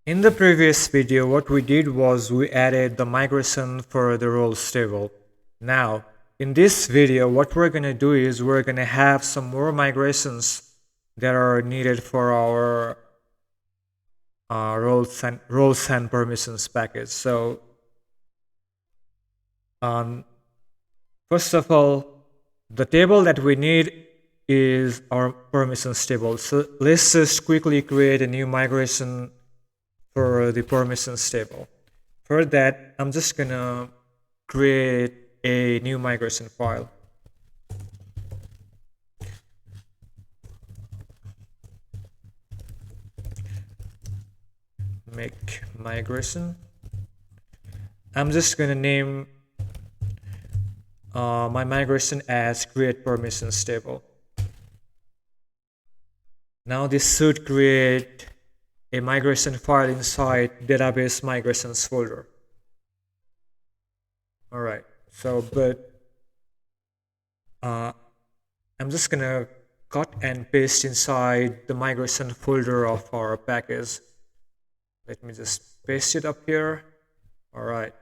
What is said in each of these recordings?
In the previous video, what we did was we added the migration for the roles table. Now, in this video, what we're going to do is we're going to have some more migrations that are needed for our roles and permissions package. So, first of all, the table that we need is our permissions table. So let's just quickly create a new migration for the permissions table. For that, I'm just gonna create a new migration file. Make migration. I'm just gonna name my migration as create permissions table. Now this should create a migration file inside database migrations folder. All right, so I'm just gonna cut and paste inside the migration folder of our package. Let me just paste it up here. All right.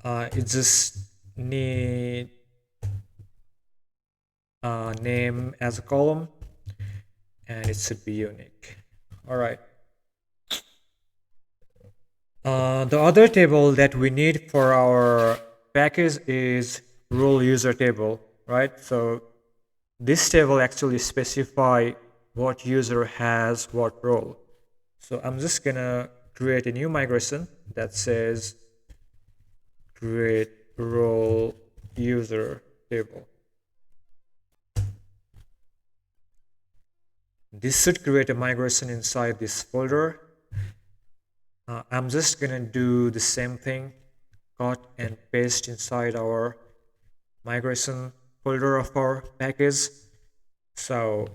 It just need name as a column, and it should be unique. All right. The other table that we need for our package is role user table, right? So this table actually specify what user has what role. So I'm just gonna create a new migration that says create role user table. This should create a migration inside this folder. I'm just gonna do the same thing, cut and paste inside our migration folder of our package. So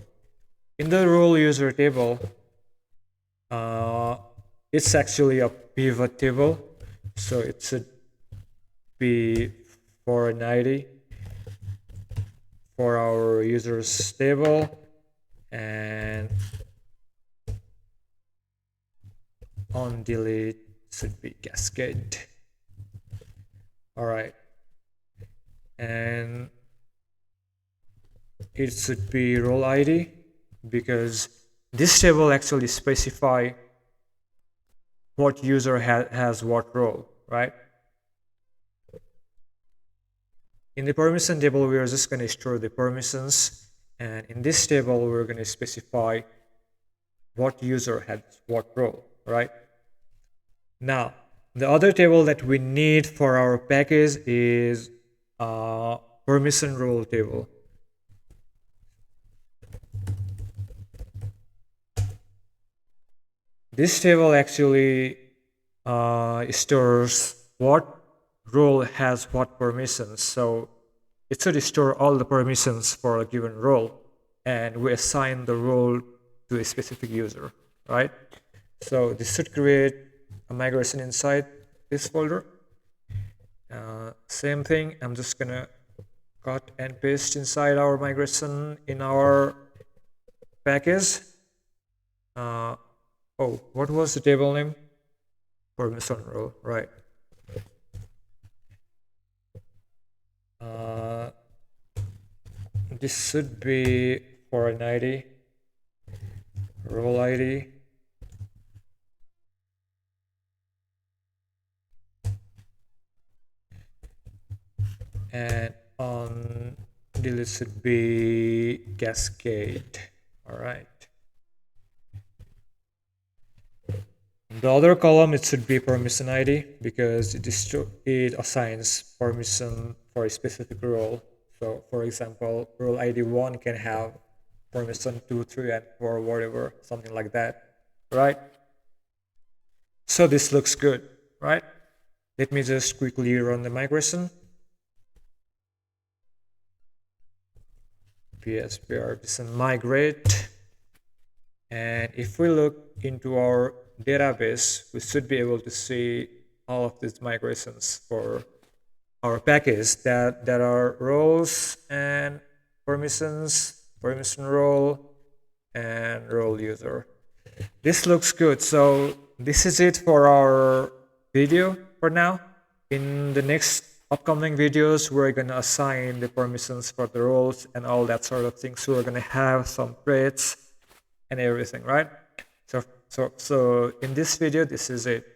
in the role user table, it's actually a pivot table, so it should be 490 for our users table, and on delete should be cascade. All right, and it should be role ID because this table actually specify what user has what role, right? In the permission table, we are just going to store the permissions, and in this table, we're going to specify what user has what role, right? Now, the other table that we need for our package is permission role table. This table actually stores what role has what permissions. So it should store all the permissions for a given role, and we assign the role to a specific user, right? So this should create a migration inside this folder. Same thing, I'm just gonna cut and paste inside our migration in our package. Oh, what was the table name? Permission role, right? This should be for an ID, role ID, and on delete should be cascade. All right. The other column, it should be permission ID because it assigns permission for a specific role. So for example, role ID 1 can have permission 2, 3, and 4, whatever, something like that, right? So this looks good, right? Let me just quickly run the migration. PSPR migrate, and if we look into our database, we should be able to see all of these migrations for our package that are roles and permissions, permission role, and role user. This looks good. So this is it for our video for now. In the next upcoming videos, we're gonna assign the permissions for the roles and all that sort of things. So we're gonna have some traits and everything, right? So in this video, this is it.